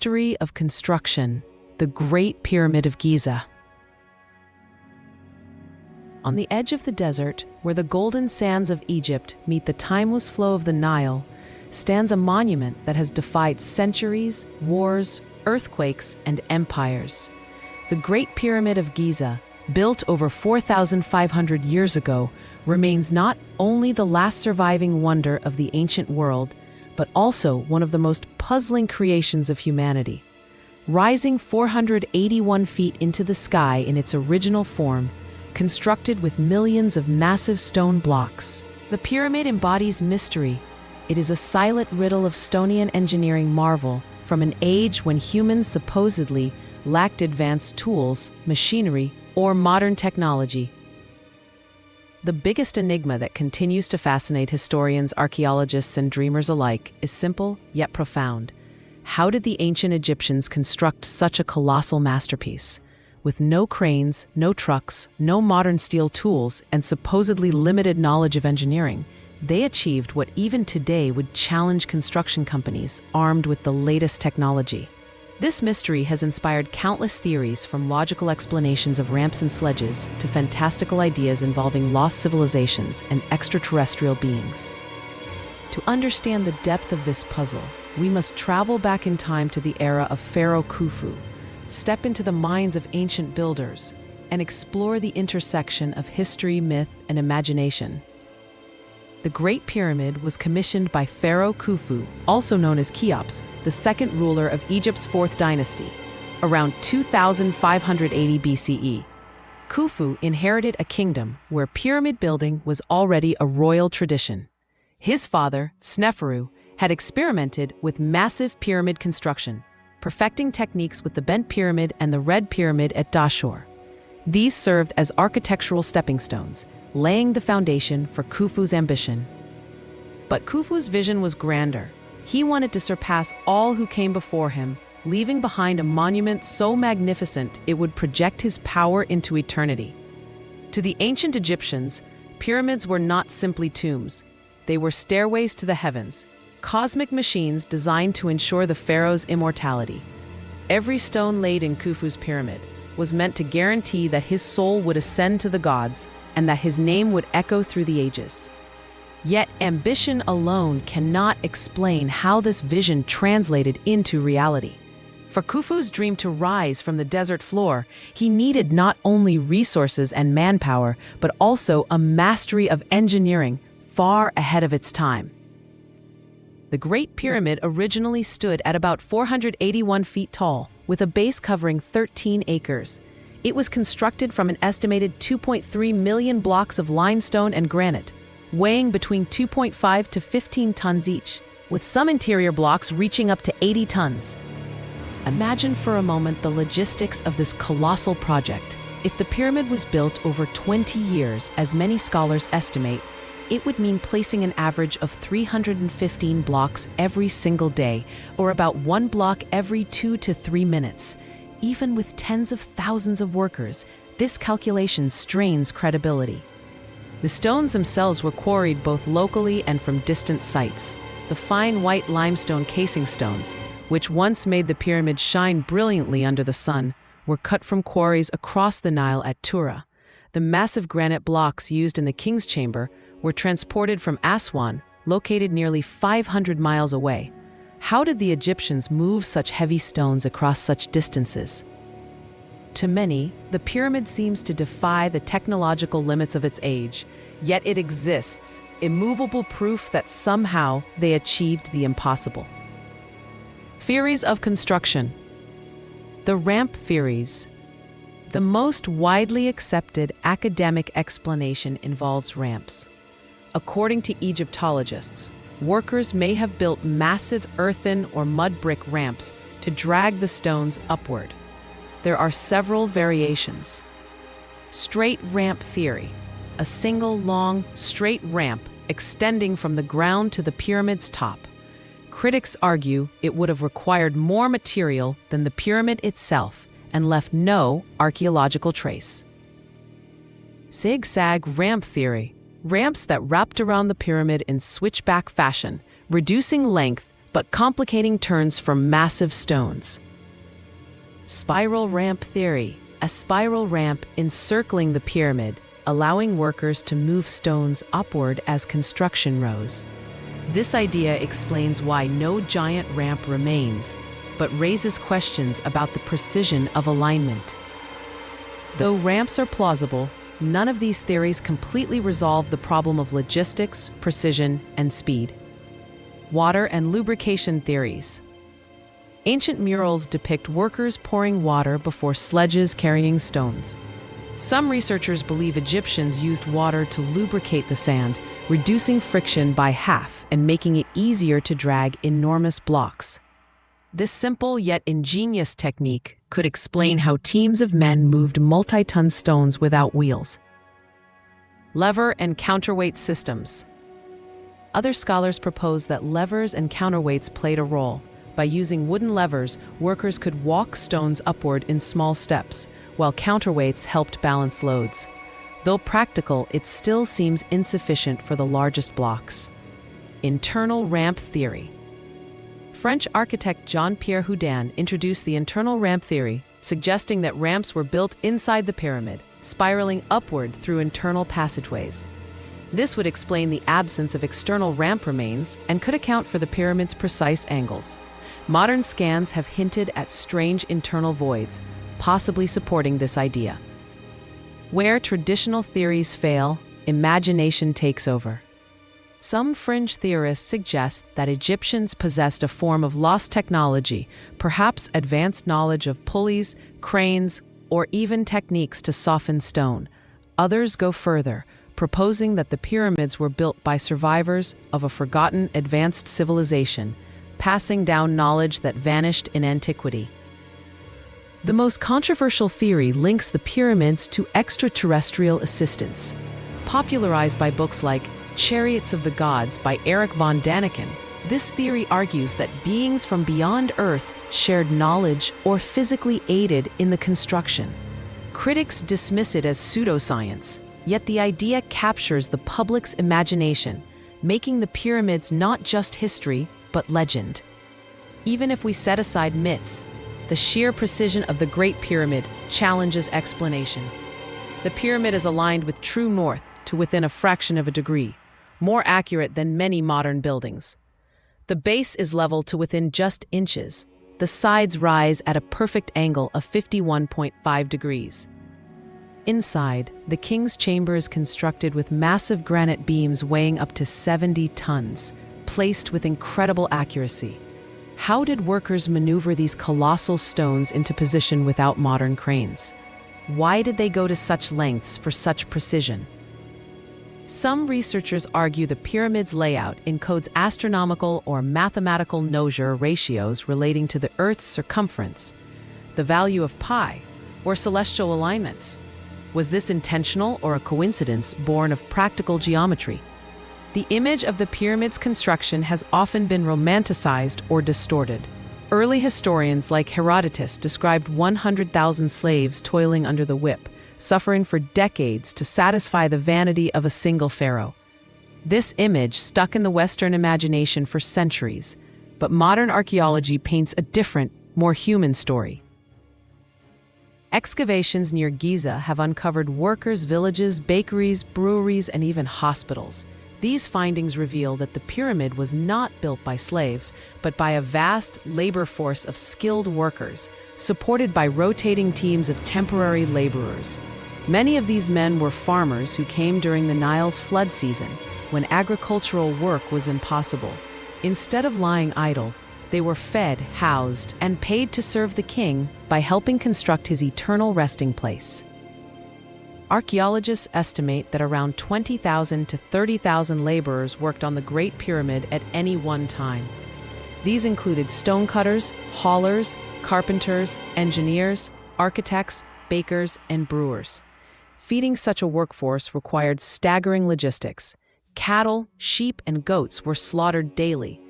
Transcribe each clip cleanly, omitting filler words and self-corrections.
mystery of construction, the Great Pyramid of Giza. On the edge of the desert, where the golden sands of Egypt meet the timeless flow of the Nile, stands a monument that has defied centuries, wars, earthquakes, and empires. The Great Pyramid of Giza, built over 4,500 years ago, remains not only the last surviving wonder of the ancient world, but also one of the most puzzling creations of humanity. Rising 481 feet into the sky in its original form, constructed with millions of massive stone blocks, the pyramid embodies mystery. It is a silent riddle of Stonian engineering marvel from an age when humans supposedly lacked advanced tools, machinery, or modern technology. The biggest enigma that continues to fascinate historians, archaeologists, and dreamers alike is simple yet profound. How did the ancient Egyptians construct such a colossal masterpiece? With no cranes, no trucks, no modern steel tools, and supposedly limited knowledge of engineering, they achieved what even today would challenge construction companies armed with the latest technology. This mystery has inspired countless theories, from logical explanations of ramps and sledges to fantastical ideas involving lost civilizations and extraterrestrial beings. To understand the depth of this puzzle, we must travel back in time to the era of Pharaoh Khufu, step into the minds of ancient builders, and explore the intersection of history, myth, and imagination. The Great Pyramid was commissioned by Pharaoh Khufu, also known as Cheops, the second ruler of Egypt's fourth dynasty, around 2580 BCE. Khufu inherited a kingdom where pyramid building was already a royal tradition. His father, Sneferu, had experimented with massive pyramid construction, perfecting techniques with the bent pyramid and the red pyramid at Dashur. These served as architectural stepping stones, laying the foundation for Khufu's ambition. But Khufu's vision was grander. He wanted to surpass all who came before him, leaving behind a monument so magnificent it would project his power into eternity. To the ancient Egyptians, pyramids were not simply tombs. They were stairways to the heavens, cosmic machines designed to ensure the pharaoh's immortality. Every stone laid in Khufu's pyramid was meant to guarantee that his soul would ascend to the gods and that his name would echo through the ages. Yet ambition alone cannot explain how this vision translated into reality. For Khufu's dream to rise from the desert floor, he needed not only resources and manpower, but also a mastery of engineering far ahead of its time. The Great Pyramid originally stood at about 481 feet tall, with a base covering 13 acres. It was constructed from an estimated 2.3 million blocks of limestone and granite, weighing between 2.5 to 15 tons each, with some interior blocks reaching up to 80 tons. Imagine for a moment the logistics of this colossal project. If the pyramid was built over 20 years, as many scholars estimate, it would mean placing an average of 315 blocks every single day, or about one block every 2 to 3 minutes. Even with tens of thousands of workers, this calculation strains credibility. The stones themselves were quarried both locally and from distant sites. The fine white limestone casing stones, which once made the pyramid shine brilliantly under the sun, were cut from quarries across the Nile at Tura. The massive granite blocks used in the king's chamber were transported from Aswan, located nearly 500 miles away. How did the Egyptians move such heavy stones across such distances? To many, the pyramid seems to defy the technological limits of its age, yet it exists, immovable proof that somehow they achieved the impossible. Theories of construction. The ramp theories. The most widely accepted academic explanation involves ramps. According to Egyptologists, workers may have built massive earthen or mud brick ramps to drag the stones upward. There are several variations. Straight ramp theory. A single long, straight ramp extending from the ground to the pyramid's top. Critics argue it would have required more material than the pyramid itself and left no archaeological trace. Zigzag ramp theory. Ramps that wrapped around the pyramid in switchback fashion, reducing length but complicating turns for massive stones. Spiral ramp theory. A spiral ramp encircling the pyramid, allowing workers to move stones upward as construction rose. This idea explains why no giant ramp remains, but raises questions about the precision of alignment. Though ramps are plausible, none of these theories completely resolve the problem of logistics, precision, and speed. Water and lubrication theories. Ancient murals depict workers pouring water before sledges carrying stones. Some researchers believe Egyptians used water to lubricate the sand, reducing friction by half and making it easier to drag enormous blocks. This simple yet ingenious technique could explain how teams of men moved multi-ton stones without wheels. Lever and counterweight systems. Other scholars propose that levers and counterweights played a role. By using wooden levers, workers could walk stones upward in small steps, while counterweights helped balance loads. Though practical, it still seems insufficient for the largest blocks. Internal ramp theory. French architect Jean-Pierre Houdin introduced the internal ramp theory, suggesting that ramps were built inside the pyramid, spiraling upward through internal passageways. This would explain the absence of external ramp remains and could account for the pyramid's precise angles. Modern scans have hinted at strange internal voids, possibly supporting this idea. Where traditional theories fail, imagination takes over. Some fringe theorists suggest that Egyptians possessed a form of lost technology, perhaps advanced knowledge of pulleys, cranes, or even techniques to soften stone. Others go further, proposing that the pyramids were built by survivors of a forgotten advanced civilization, passing down knowledge that vanished in antiquity. The most controversial theory links the pyramids to extraterrestrial assistance. Popularized by books like Chariots of the Gods by Eric von Daniken, this theory argues that beings from beyond Earth shared knowledge or physically aided in the construction. Critics dismiss it as pseudoscience, yet the idea captures the public's imagination, making the pyramids not just history, but legend. Even if we set aside myths, the sheer precision of the Great Pyramid challenges explanation. The pyramid is aligned with true north to within a fraction of a degree, more accurate than many modern buildings. The base is level to within just inches. The sides rise at a perfect angle of 51.5 degrees. Inside, the king's chamber is constructed with massive granite beams weighing up to 70 tons, placed with incredible accuracy. How did workers maneuver these colossal stones into position without modern cranes? Why did they go to such lengths for such precision? Some researchers argue the pyramid's layout encodes astronomical or mathematical Noether ratios relating to the Earth's circumference, the value of pi, or celestial alignments. Was this intentional or a coincidence born of practical geometry? The image of the pyramid's construction has often been romanticized or distorted. Early historians like Herodotus described 100,000 slaves toiling under the whip, suffering for decades to satisfy the vanity of a single pharaoh. This image stuck in the Western imagination for centuries, but modern archaeology paints a different, more human story. Excavations near Giza have uncovered workers' villages, bakeries, breweries, and even hospitals. These findings reveal that the pyramid was not built by slaves, but by a vast labor force of skilled workers, supported by rotating teams of temporary laborers. Many of these men were farmers who came during the Nile's flood season, when agricultural work was impossible. Instead of lying idle, they were fed, housed, and paid to serve the king by helping construct his eternal resting place. Archaeologists estimate that around 20,000 to 30,000 laborers worked on the Great Pyramid at any one time. These included stonecutters, haulers, carpenters, engineers, architects, bakers, and brewers. Feeding such a workforce required staggering logistics. Cattle, sheep, and goats were slaughtered daily.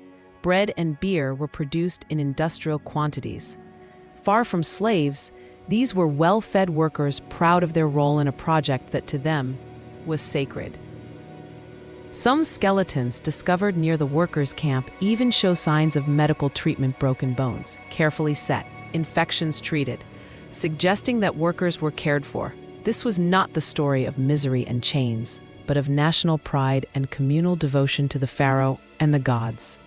Bread and beer were produced in industrial quantities. Far from slaves, these were well-fed workers proud of their role in a project that to them was sacred. Some skeletons discovered near the workers' camp even show signs of medical treatment: broken bones, carefully set, infections treated, suggesting that workers were cared for. This was not the story of misery and chains, but of national pride and communal devotion to the pharaoh and the gods.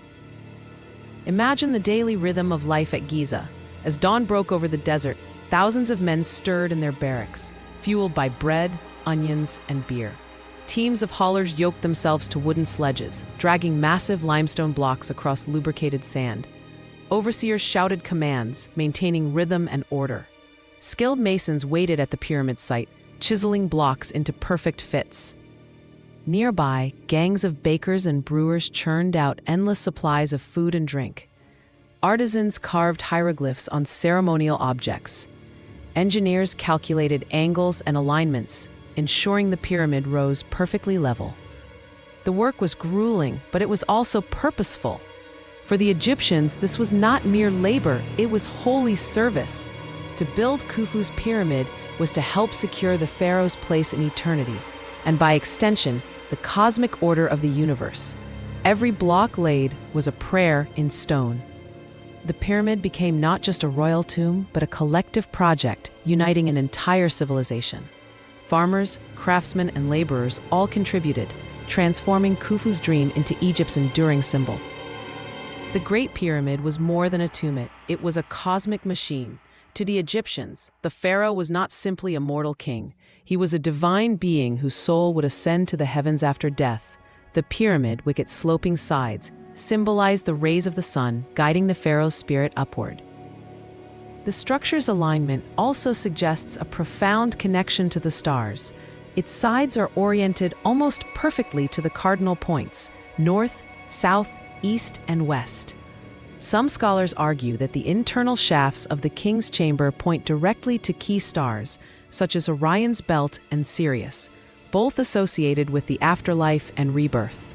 Imagine the daily rhythm of life at Giza. As dawn broke over the desert, thousands of men stirred in their barracks, fueled by bread, onions, and beer. Teams of haulers yoked themselves to wooden sledges, dragging massive limestone blocks across lubricated sand. Overseers shouted commands, maintaining rhythm and order. Skilled masons waited at the pyramid site, chiseling blocks into perfect fits. Nearby, gangs of bakers and brewers churned out endless supplies of food and drink. Artisans carved hieroglyphs on ceremonial objects. Engineers calculated angles and alignments, ensuring the pyramid rose perfectly level. The work was grueling, but it was also purposeful. For the Egyptians, this was not mere labor, it was holy service. To build Khufu's pyramid was to help secure the pharaoh's place in eternity, and by extension, the cosmic order of the universe. Every block laid was a prayer in stone. The pyramid became not just a royal tomb, but a collective project uniting an entire civilization. Farmers, craftsmen, and laborers all contributed, transforming Khufu's dream into Egypt's enduring symbol. The Great Pyramid was more than a tomb, it was a cosmic machine. To the Egyptians, the pharaoh was not simply a mortal king. He was a divine being whose soul would ascend to the heavens after death. The pyramid, with its sloping sides, symbolized the rays of the sun, guiding the pharaoh's spirit upward. The structure's alignment also suggests a profound connection to the stars. Its sides are oriented almost perfectly to the cardinal points: north, south, east, and west. Some scholars argue that the internal shafts of the king's chamber point directly to key stars, such as Orion's belt and Sirius, both associated with the afterlife and rebirth.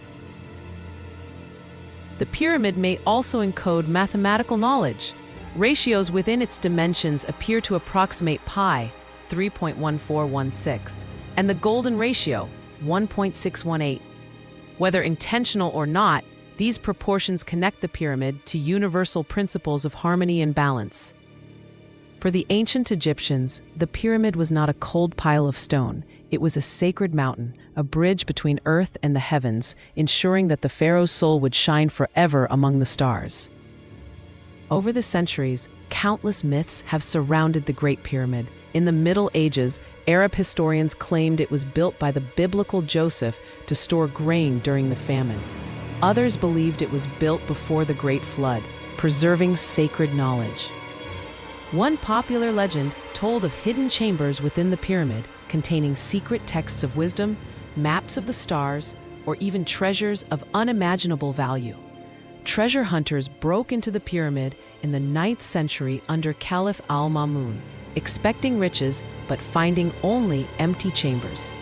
The pyramid may also encode mathematical knowledge. Ratios within its dimensions appear to approximate pi, 3.1416, and the golden ratio, 1.618. Whether intentional or not, these proportions connect the pyramid to universal principles of harmony and balance. For the ancient Egyptians, the pyramid was not a cold pile of stone. It was a sacred mountain, a bridge between earth and the heavens, ensuring that the pharaoh's soul would shine forever among the stars. Over the centuries, countless myths have surrounded the Great Pyramid. In the Middle Ages, Arab historians claimed it was built by the biblical Joseph to store grain during the famine. Others believed it was built before the Great Flood, preserving sacred knowledge. One popular legend told of hidden chambers within the pyramid containing secret texts of wisdom, maps of the stars, or even treasures of unimaginable value. Treasure hunters broke into the pyramid in the 9th century under Caliph al-Ma'mun, expecting riches but finding only empty chambers.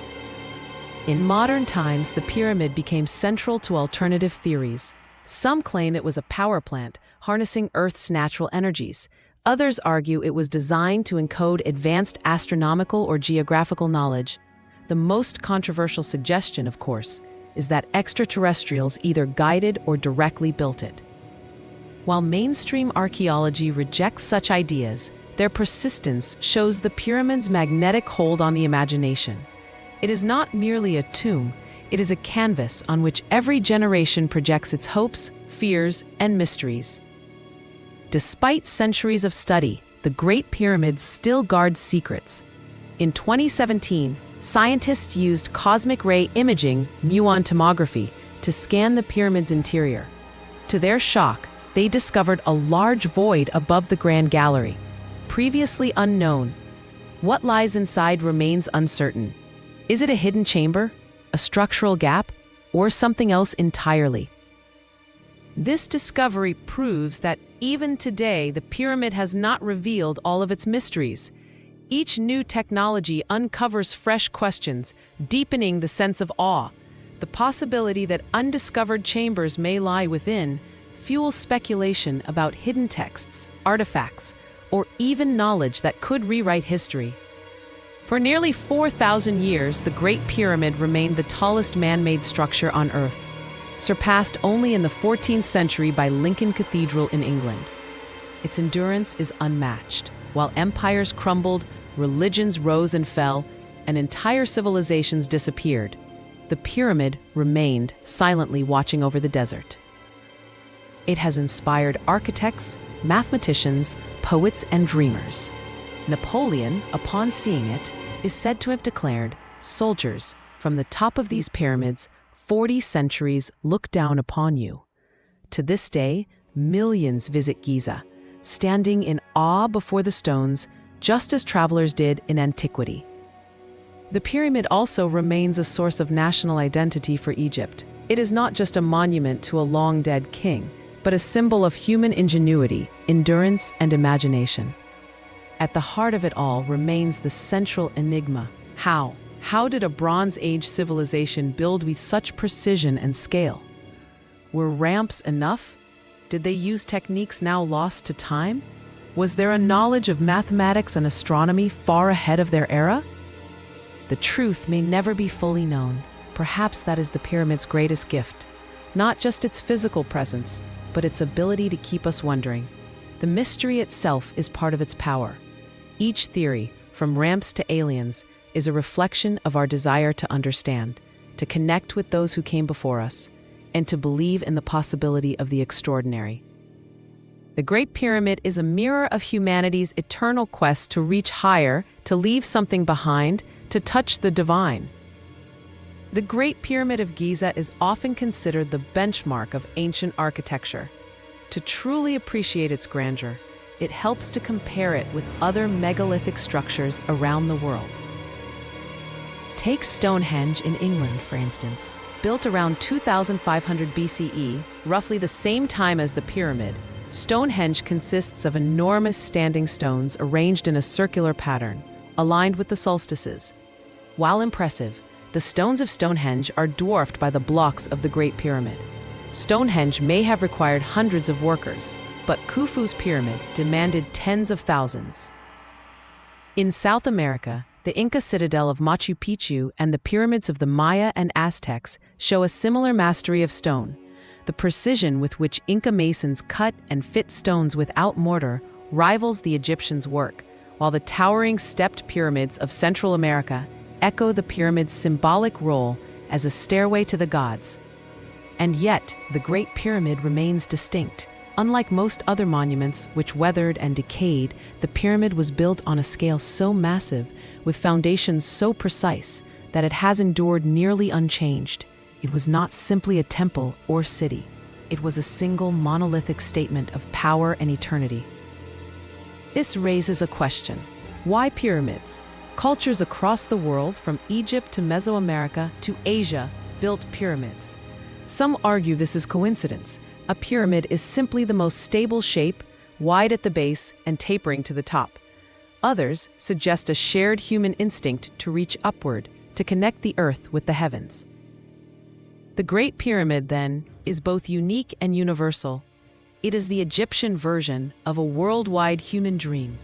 In modern times, the pyramid became central to alternative theories. Some claim it was a power plant, harnessing Earth's natural energies. Others argue it was designed to encode advanced astronomical or geographical knowledge. The most controversial suggestion, of course, is that extraterrestrials either guided or directly built it. While mainstream archaeology rejects such ideas, their persistence shows the pyramid's magnetic hold on the imagination. It is not merely a tomb, it is a canvas on which every generation projects its hopes, fears, and mysteries. Despite centuries of study, the Great Pyramid still guards secrets. In 2017, scientists used cosmic ray imaging, muon tomography, to scan the pyramid's interior. To their shock, they discovered a large void above the Grand Gallery, previously unknown. What lies inside remains uncertain. Is it a hidden chamber, a structural gap, or something else entirely? This discovery proves that even today, the pyramid has not revealed all of its mysteries. Each new technology uncovers fresh questions, deepening the sense of awe. The possibility that undiscovered chambers may lie within fuels speculation about hidden texts, artifacts, or even knowledge that could rewrite history. For nearly 4,000 years, the Great Pyramid remained the tallest man-made structure on Earth, surpassed only in the 14th century by Lincoln Cathedral in England. Its endurance is unmatched. While empires crumbled, religions rose and fell, and entire civilizations disappeared, the pyramid remained silently watching over the desert. It has inspired architects, mathematicians, poets, and dreamers. Napoleon, upon seeing it, is said to have declared, "Soldiers, from the top of these pyramids, 40 centuries look down upon you." To this day, millions visit Giza, standing in awe before the stones, just as travelers did in antiquity. The pyramid also remains a source of national identity for Egypt. It is not just a monument to a long-dead king, but a symbol of human ingenuity, endurance, and imagination. At the heart of it all remains the central enigma: how? How did a Bronze Age civilization build with such precision and scale? Were ramps enough? Did they use techniques now lost to time? Was there a knowledge of mathematics and astronomy far ahead of their era? The truth may never be fully known. Perhaps that is the pyramid's greatest gift. Not just its physical presence, but its ability to keep us wondering. The mystery itself is part of its power. Each theory, from ramps to aliens, is a reflection of our desire to understand, to connect with those who came before us, and to believe in the possibility of the extraordinary. The Great Pyramid is a mirror of humanity's eternal quest to reach higher, to leave something behind, to touch the divine. The Great Pyramid of Giza is often considered the benchmark of ancient architecture. To truly appreciate its grandeur, it helps to compare it with other megalithic structures around the world. Take Stonehenge in England, for instance. Built around 2500 BCE, roughly the same time as the pyramid, Stonehenge consists of enormous standing stones arranged in a circular pattern, aligned with the solstices. While impressive, the stones of Stonehenge are dwarfed by the blocks of the Great Pyramid. Stonehenge may have required hundreds of workers, but Khufu's pyramid demanded tens of thousands. In South America, the Inca citadel of Machu Picchu and the pyramids of the Maya and Aztecs show a similar mastery of stone. The precision with which Inca masons cut and fit stones without mortar rivals the Egyptians' work, while the towering stepped pyramids of Central America echo the pyramid's symbolic role as a stairway to the gods. And yet, the Great Pyramid remains distinct. Unlike most other monuments which weathered and decayed, the pyramid was built on a scale so massive, with foundations so precise, that it has endured nearly unchanged. It was not simply a temple or city. It was a single monolithic statement of power and eternity. This raises a question. Why pyramids? Cultures across the world, from Egypt to Mesoamerica to Asia, built pyramids. Some argue this is coincidence. A pyramid is simply the most stable shape, wide at the base and tapering to the top. Others suggest a shared human instinct to reach upward, to connect the earth with the heavens. The Great Pyramid, then, is both unique and universal. It is the Egyptian version of a worldwide human dream,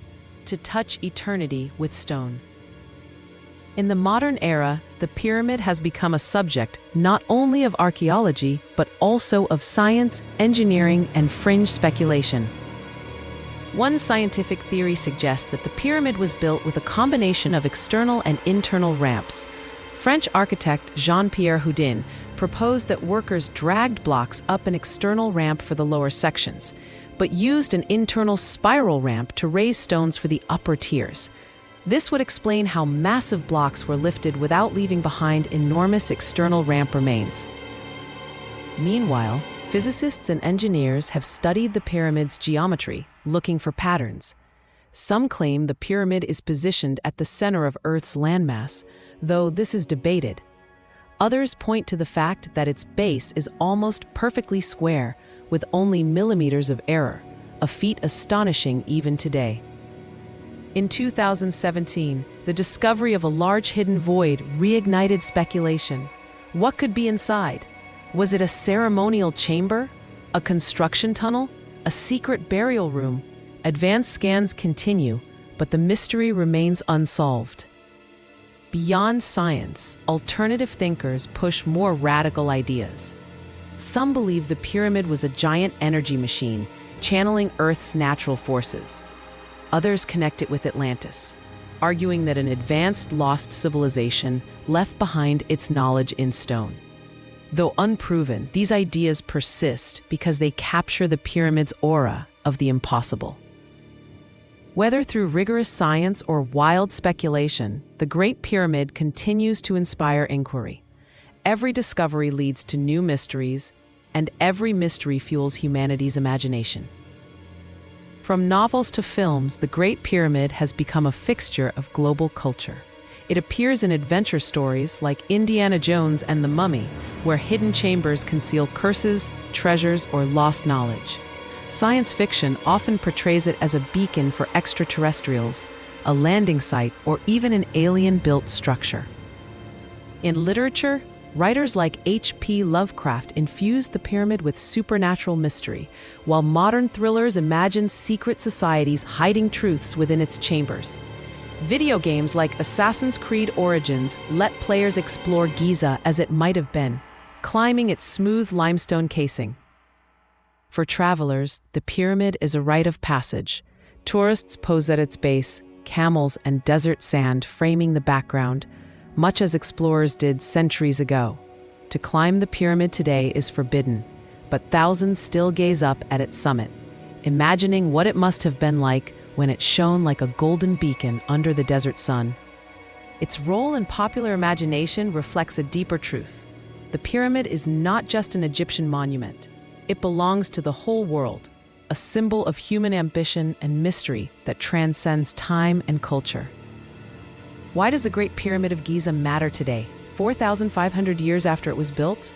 to touch eternity with stone. In the modern era, the pyramid has become a subject not only of archaeology, but also of science, engineering, and fringe speculation. One scientific theory suggests that the pyramid was built with a combination of external and internal ramps. French architect Jean-Pierre Houdin proposed that workers dragged blocks up an external ramp for the lower sections, but used an internal spiral ramp to raise stones for the upper tiers. This would explain how massive blocks were lifted without leaving behind enormous external ramp remains. Meanwhile, physicists and engineers have studied the pyramid's geometry, looking for patterns. Some claim the pyramid is positioned at the center of Earth's landmass, though this is debated. Others point to the fact that its base is almost perfectly square, with only millimeters of error, a feat astonishing even today. In 2017, the discovery of a large hidden void reignited speculation. What could be inside? Was it a ceremonial chamber? A construction tunnel? A secret burial room? Advanced scans continue, but the mystery remains unsolved. Beyond science, alternative thinkers push more radical ideas. Some believe the pyramid was a giant energy machine, channeling Earth's natural forces. Others connect it with Atlantis, arguing that an advanced lost civilization left behind its knowledge in stone. Though unproven, these ideas persist because they capture the pyramid's aura of the impossible. Whether through rigorous science or wild speculation, the Great Pyramid continues to inspire inquiry. Every discovery leads to new mysteries, and every mystery fuels humanity's imagination. From novels to films, the Great Pyramid has become a fixture of global culture. It appears in adventure stories like Indiana Jones and the Mummy, where hidden chambers conceal curses, treasures, or lost knowledge. Science fiction often portrays it as a beacon for extraterrestrials, a landing site, or even an alien-built structure. In literature, writers like H.P. Lovecraft infused the pyramid with supernatural mystery, while modern thrillers imagine secret societies hiding truths within its chambers. Video games like Assassin's Creed Origins let players explore Giza as it might have been, climbing its smooth limestone casing. For travelers, the pyramid is a rite of passage. Tourists pose at its base, camels and desert sand framing the background, much as explorers did centuries ago. To climb the pyramid today is forbidden, but thousands still gaze up at its summit, imagining what it must have been like when it shone like a golden beacon under the desert sun. Its role in popular imagination reflects a deeper truth. The pyramid is not just an Egyptian monument. It belongs to the whole world, a symbol of human ambition and mystery that transcends time and culture. Why does the Great Pyramid of Giza matter today, 4,500 years after it was built?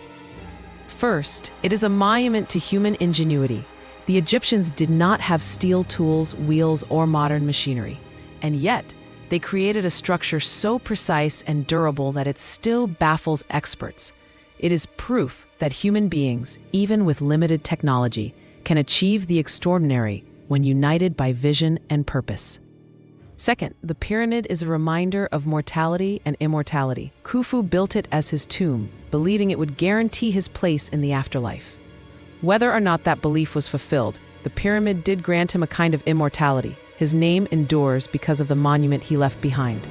First, it is a monument to human ingenuity. The Egyptians did not have steel tools, wheels, or modern machinery, and yet they created a structure so precise and durable that it still baffles experts. It is proof that human beings, even with limited technology, can achieve the extraordinary when united by vision and purpose. Second, the pyramid is a reminder of mortality and immortality. Khufu built it as his tomb, believing it would guarantee his place in the afterlife. Whether or not that belief was fulfilled, the pyramid did grant him a kind of immortality. His name endures because of the monument he left behind.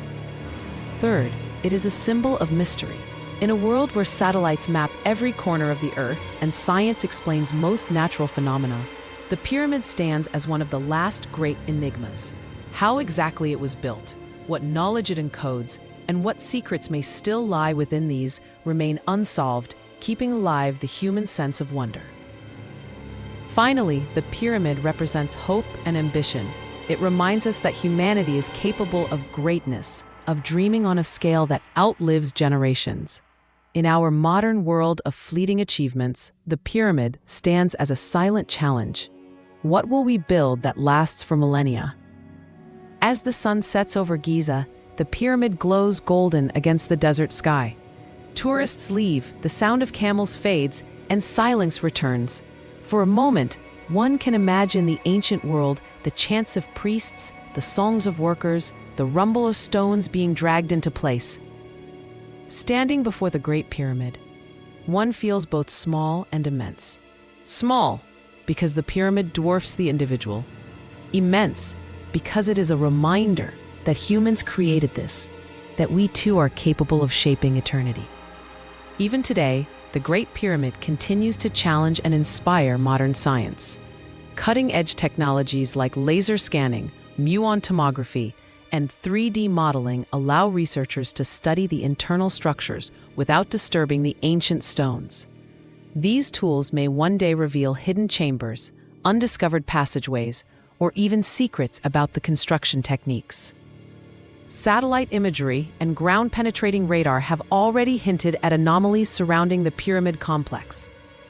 Third, it is a symbol of mystery. In a world where satellites map every corner of the Earth and science explains most natural phenomena, the pyramid stands as one of the last great enigmas. How exactly it was built, what knowledge it encodes, and what secrets may still lie within these remain unsolved, keeping alive the human sense of wonder. Finally, the pyramid represents hope and ambition. It reminds us that humanity is capable of greatness, of dreaming on a scale that outlives generations. In our modern world of fleeting achievements, the pyramid stands as a silent challenge. What will we build that lasts for millennia? As the sun sets over Giza, the pyramid glows golden against the desert sky. Tourists leave, the sound of camels fades, and silence returns. For a moment, one can imagine the ancient world, the chants of priests, the songs of workers, the rumble of stones being dragged into place. Standing before the Great Pyramid, one feels both small and immense. Small, because the pyramid dwarfs the individual. Immense, because it is a reminder that humans created this, that we too are capable of shaping eternity. Even today, the Great Pyramid continues to challenge and inspire modern science. Cutting-edge technologies like laser scanning, muon tomography, and 3D modeling allow researchers to study the internal structures without disturbing the ancient stones. These tools may one day reveal hidden chambers, undiscovered passageways, or even secrets about the construction techniques. Satellite imagery and ground-penetrating radar have already hinted at anomalies surrounding the pyramid complex.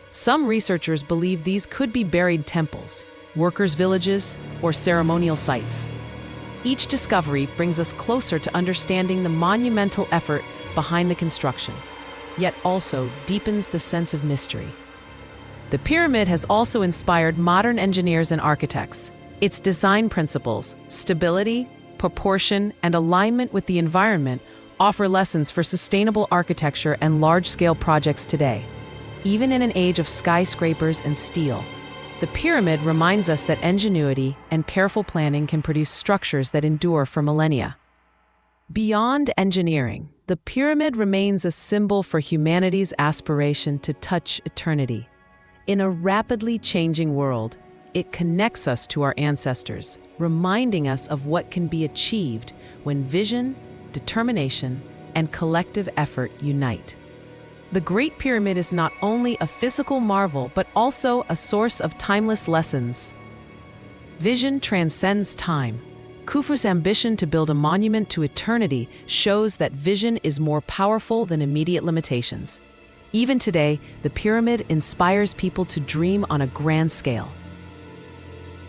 Some researchers believe these could be buried temples, workers' villages, or ceremonial sites. Each discovery brings us closer to understanding the monumental effort behind the construction, yet also deepens the sense of mystery. The pyramid has also inspired modern engineers and architects. Its design principles, stability, proportion, and alignment with the environment offer lessons for sustainable architecture and large-scale projects today. Even in an age of skyscrapers and steel, the pyramid reminds us that ingenuity and careful planning can produce structures that endure for millennia. Beyond engineering, the pyramid remains a symbol for humanity's aspiration to touch eternity. In a rapidly changing world, it connects us to our ancestors, reminding us of what can be achieved when vision, determination, and collective effort unite. The Great Pyramid is not only a physical marvel, but also a source of timeless lessons. Vision transcends time. Khufu's ambition to build a monument to eternity shows that vision is more powerful than immediate limitations. Even today, the pyramid inspires people to dream on a grand scale.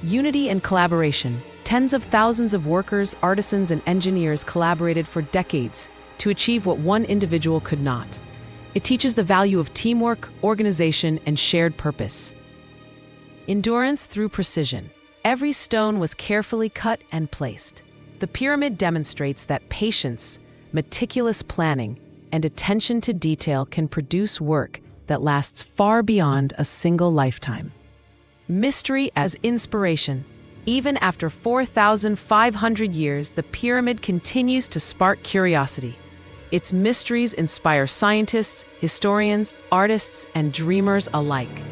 Unity and collaboration. Tens of thousands of workers, artisans, and engineers collaborated for decades to achieve what one individual could not. It teaches the value of teamwork, organization, and shared purpose. Endurance through precision. Every stone was carefully cut and placed. The pyramid demonstrates that patience, meticulous planning, and attention to detail can produce work that lasts far beyond a single lifetime. Mystery as inspiration. Even after 4,500 years, the pyramid continues to spark curiosity. Its mysteries inspire scientists, historians, artists, and dreamers alike.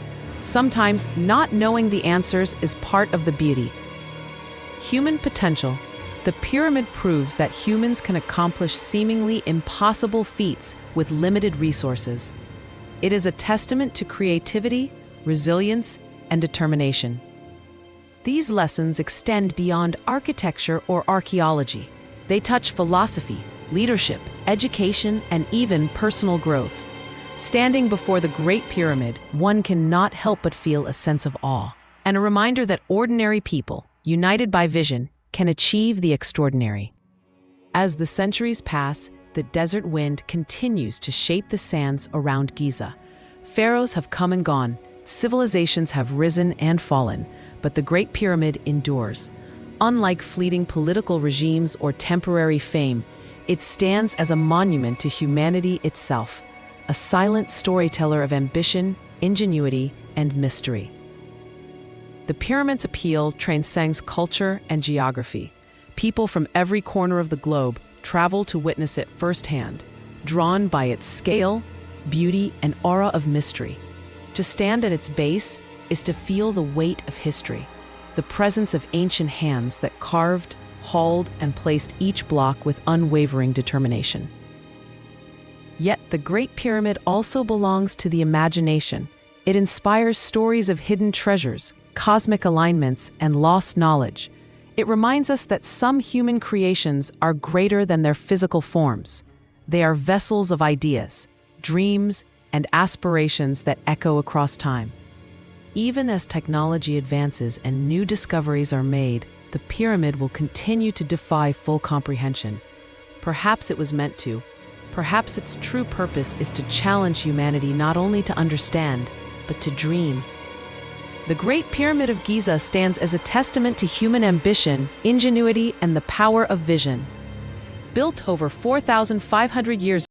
Sometimes not knowing the answers is part of the beauty. Human potential. The pyramid proves that humans can accomplish seemingly impossible feats with limited resources. It is a testament to creativity, resilience, and determination. These lessons extend beyond architecture or archaeology. They touch philosophy, leadership, education, and even personal growth. Standing before the Great Pyramid, one cannot help but feel a sense of awe, and a reminder that ordinary people, united by vision, can achieve the extraordinary. As the centuries pass, the desert wind continues to shape the sands around Giza. Pharaohs have come and gone, civilizations have risen and fallen, but the Great Pyramid endures. Unlike fleeting political regimes or temporary fame, it stands as a monument to humanity itself, a silent storyteller of ambition, ingenuity, and mystery. The pyramid's appeal transcends culture and geography. People from every corner of the globe travel to witness it firsthand, drawn by its scale, beauty, and aura of mystery. To stand at its base is to feel the weight of history, the presence of ancient hands that carved, hauled, and placed each block with unwavering determination. Yet the Great Pyramid also belongs to the imagination. It inspires stories of hidden treasures, cosmic alignments, and lost knowledge. It reminds us that some human creations are greater than their physical forms. They are vessels of ideas, dreams, and aspirations that echo across time. Even as technology advances and new discoveries are made, the pyramid will continue to defy full comprehension. Perhaps it was meant to. Perhaps its true purpose is to challenge humanity not only to understand, but to dream. The Great Pyramid of Giza stands as a testament to human ambition, ingenuity, and the power of vision. Built over 4,500 years